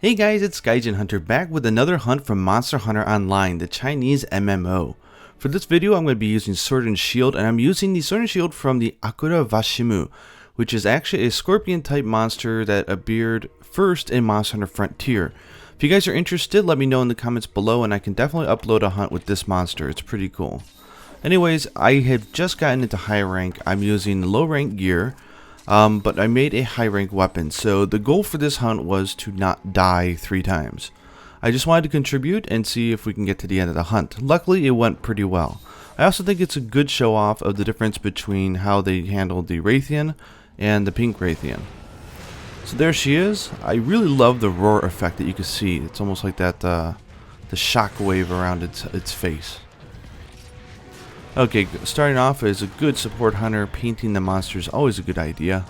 Hey guys, it's Gaijin Hunter back with another hunt from Monster Hunter Online, the Chinese MMO. For this video I'm going to be using Sword and Shield, and I'm using the Sword and Shield from the Akura Washimu, which is actually a scorpion type monster that appeared first in Monster Hunter Frontier. If you guys are interested, let me know in the comments below and I can definitely upload a hunt with this monster. It's pretty cool. Anyways, I have just gotten into high rank. I'm using low rank gear. But I made a high rank weapon, so the goal for this hunt was to not die 3 times. I just wanted to contribute and see if we can get to the end of the hunt. Luckily, it went pretty well. I also think it's a good show off of the difference between how they handled the Rathian and the Pink Rathian. So there she is. I really love the roar effect that you can see. It's almost like that the shock wave around its face. Okay, starting off as a good support hunter, painting the monster is always a good idea.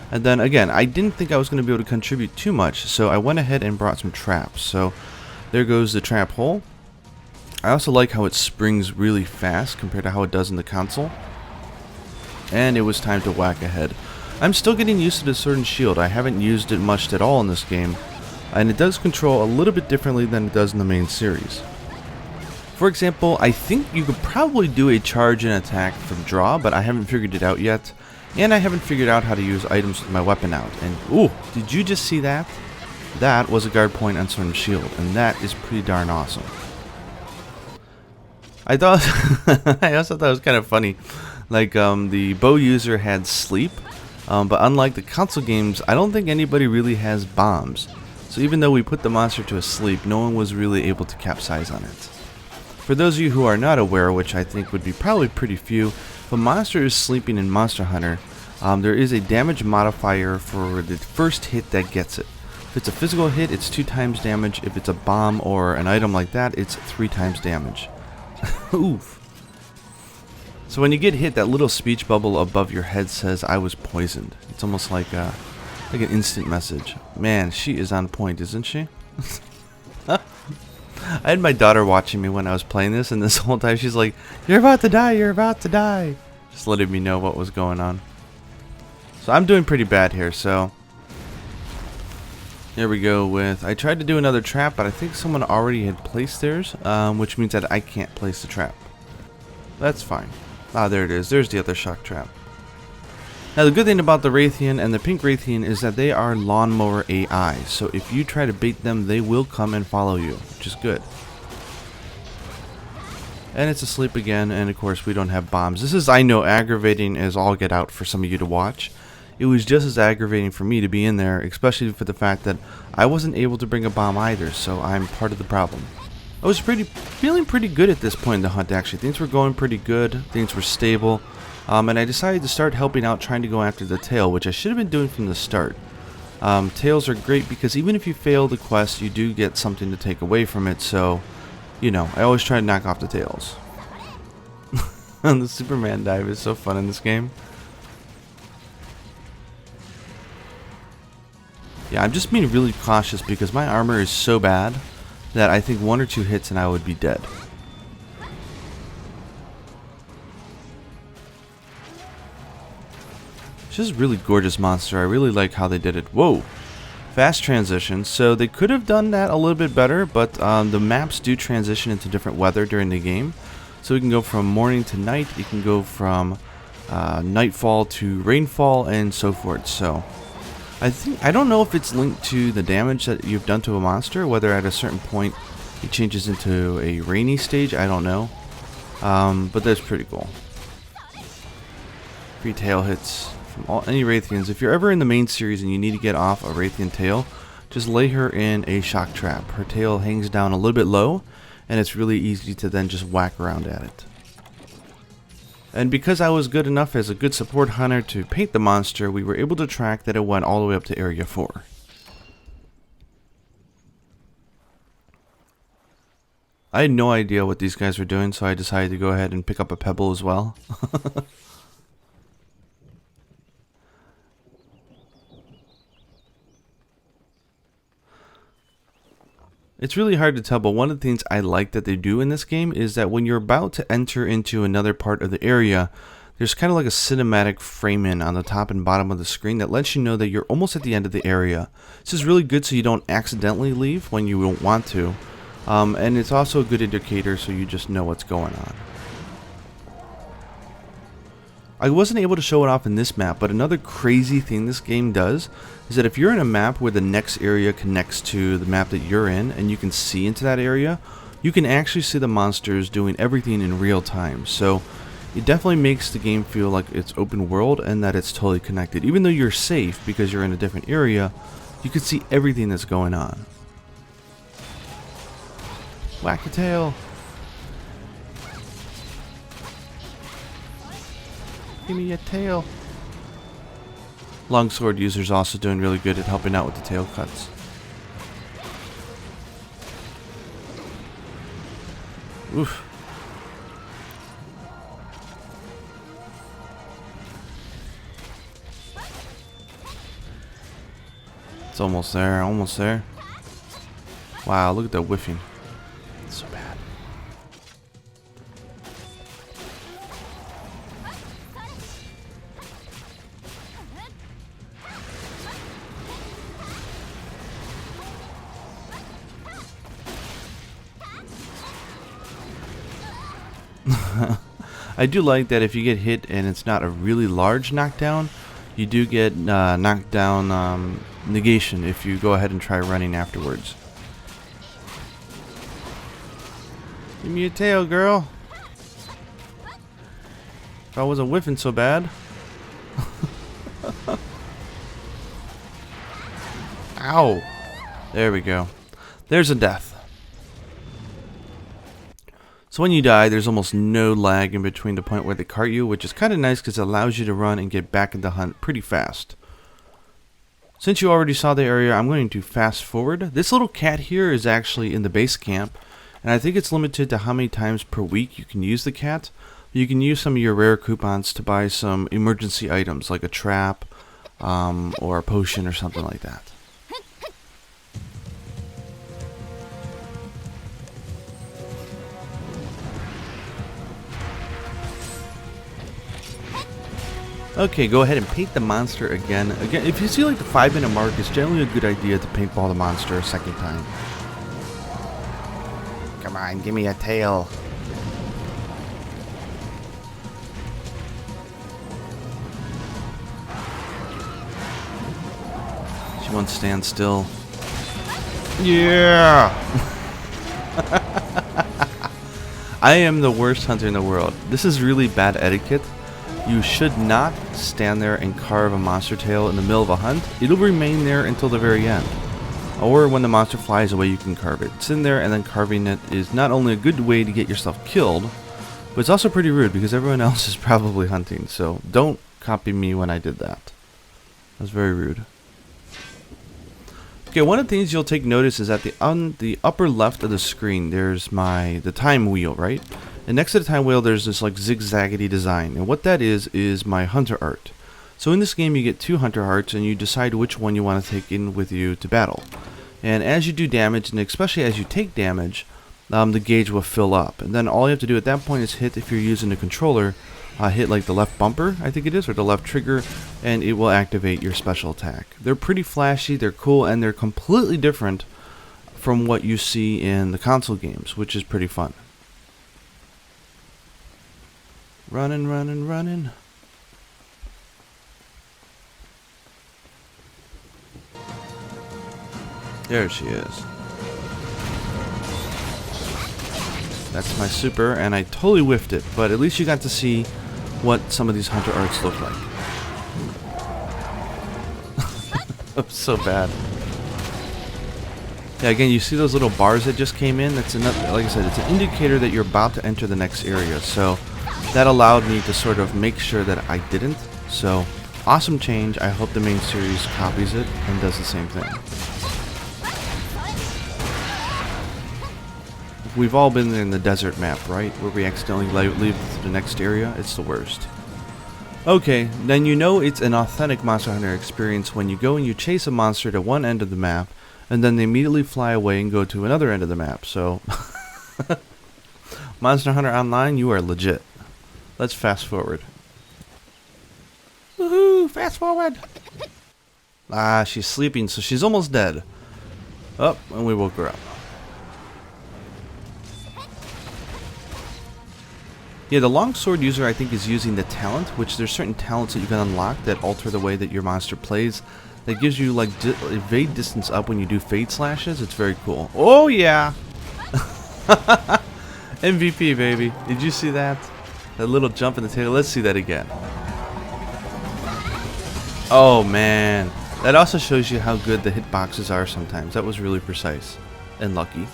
And then again, I didn't think I was going to be able to contribute too much, so I went ahead and brought some traps. So there goes the trap hole. I also like how it springs really fast compared to how it does in the console. And it was time to whack ahead. I'm still getting used to the Sword and Shield. I haven't used it much at all in this game, and it does control a little bit differently than it does in the main series. For example, I think you could probably do a charge and attack from draw, but I haven't figured it out yet. And I haven't figured out how to use items with my weapon out. And ooh, did you just see that? That was a guard point on Sword and Shield, and that is pretty darn awesome. I also thought it was kind of funny. Like, the bow user had sleep, but unlike the console games, I don't think anybody really has bombs. So even though we put the monster to a sleep, no one was really able to capsize on it. For those of you who are not aware, which I think would be probably pretty few, if a monster is sleeping in Monster Hunter, there is a damage modifier for the first hit that gets it. If it's a physical hit, it's 2 times damage. If it's a bomb or an item like that, it's 3 times damage. Oof. So when you get hit, that little speech bubble above your head says, "I was poisoned." It's almost like an instant message. Man, she is on point, isn't she? I had my daughter watching me when I was playing this, and this whole time she's like, "You're about to die, you're about to die." Just letting me know what was going on. So I'm doing pretty bad here, so here we go with, I tried to do another trap, but I think someone already had placed theirs, which means that I can't place the trap. That's fine. Ah, there it is. There's the other shock trap. Now the good thing about the Rathian and the Pink Rathian is that they are lawnmower AI, so if you try to bait them, they will come and follow you, which is good. And it's asleep again, and of course we don't have bombs. This is, I know, aggravating as all get out for some of you to watch. It was just as aggravating for me to be in there, especially for the fact that I wasn't able to bring a bomb either, so I'm part of the problem. I was feeling pretty good at this point in the hunt, actually. Things were going pretty good, things were stable. And I decided to start helping out, trying to go after the tail, which I should have been doing from the start. Tails are great because even if you fail the quest, you do get something to take away from it, so, you know, I always try to knock off the tails. And the Superman dive is so fun in this game. Yeah, I'm just being really cautious because my armor is so bad that I think 1 or 2 hits and I would be dead. Just a really gorgeous monster. I really like how they did it. Whoa! Fast transition. So they could have done that a little bit better, but the maps do transition into different weather during the game. So we can go from morning to night. You can go from nightfall to rainfall and so forth. So I don't know if it's linked to the damage that you've done to a monster, whether at a certain point it changes into a rainy stage. I don't know. But that's pretty cool. 3 tail hits. Any Rathians. If you're ever in the main series and you need to get off a Rathian tail, just lay her in a shock trap. Her tail hangs down a little bit low, and it's really easy to then just whack around at it. And because I was good enough as a good support hunter to paint the monster, we were able to track that it went all the way up to Area 4. I had no idea what these guys were doing, so I decided to go ahead and pick up a pebble as well. It's really hard to tell, but one of the things I like that they do in this game is that when you're about to enter into another part of the area, there's kind of like a cinematic frame in on the top and bottom of the screen that lets you know that you're almost at the end of the area. This is really good so you don't accidentally leave when you don't want to. And it's also a good indicator so you just know what's going on. I wasn't able to show it off in this map, but another crazy thing this game does is that if you're in a map where the next area connects to the map that you're in and you can see into that area, you can actually see the monsters doing everything in real time. So it definitely makes the game feel like it's open world and that it's totally connected. Even though you're safe because you're in a different area, you can see everything that's going on. Whack the tail. Give me your tail. Longsword users also doing really good at helping out with the tail cuts. Oof. It's almost there, almost there. Wow, look at that whiffing. It's so bad. I do like that if you get hit and it's not a really large knockdown, you do get knockdown negation if you go ahead and try running afterwards. Give me your tail, girl. If I wasn't whiffing so bad. Ow. There we go. There's a death. So when you die, there's almost no lag in between the point where they cart you, which is kind of nice because it allows you to run and get back in the hunt pretty fast. Since you already saw the area, I'm going to fast forward. This little cat here is actually in the base camp, and I think it's limited to how many times per week you can use the cat. You can use some of your rare coupons to buy some emergency items like a trap or a potion or something like that. Okay, go ahead and paint the monster again. Again, if you see like the 5-minute mark, it's generally a good idea to paintball the monster a second time. Come on, give me a tail. She won't stand still. Yeah! I am the worst hunter in the world. This is really bad etiquette. You should not stand there and carve a monster tail in the middle of a hunt. It'll remain there until the very end. Or when the monster flies away, you can carve it. Sitting there and then carving it is not only a good way to get yourself killed, but it's also pretty rude because everyone else is probably hunting. So don't copy me when I did that. That was very rude. Okay, one of the things you'll take notice is that on the upper left of the screen, there's the time wheel, right? And next to the time wheel, there's this like zigzaggedy design. And what that is my hunter art. So in this game, you get 2 hunter hearts, and you decide which one you want to take in with you to battle. And as you do damage, and especially as you take damage, the gauge will fill up. And then all you have to do at that point is hit, if you're using the controller, hit like the left bumper, I think it is, or the left trigger, and it will activate your special attack. They're pretty flashy, they're cool, and they're completely different from what you see in the console games, which is pretty fun. Running, running, running. There she is. That's my super, and I totally whiffed it, but at least you got to see what some of these hunter arts look like. That's so bad. Yeah, again, you see those little bars that just came in? That's enough, like I said, it's an indicator that you're about to enter the next area, so that allowed me to sort of make sure that I didn't. So, awesome change. I hope the main series copies it and does the same thing. We've all been in the desert map, right? Where we accidentally leave to the next area. It's the worst. Okay, then you know it's an authentic Monster Hunter experience when you go and you chase a monster to one end of the map, and then they immediately fly away and go to another end of the map. So, Monster Hunter Online, you are legit. Let's fast forward. Woohoo! Fast forward! Ah, she's sleeping, so she's almost dead. Oh, and we woke her up. Yeah, the longsword user I think is using the talent, which there's certain talents that you can unlock that alter the way that your monster plays. That gives you like evade distance up when you do fade slashes. It's very cool. Oh yeah! MVP baby. Did you see that? That little jump in the tail. Let's see that again. Oh man. That also shows you how good the hitboxes are sometimes. That was really precise. And lucky.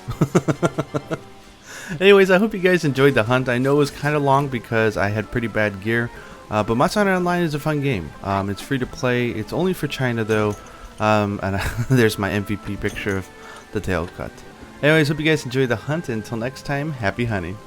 Anyways, I hope you guys enjoyed the hunt. I know it was kind of long because I had pretty bad gear. But Monster Hunter Online is a fun game. It's free to play. It's only for China though. And there's my MVP picture of the tail cut. Anyways, hope you guys enjoyed the hunt. Until next time, happy hunting.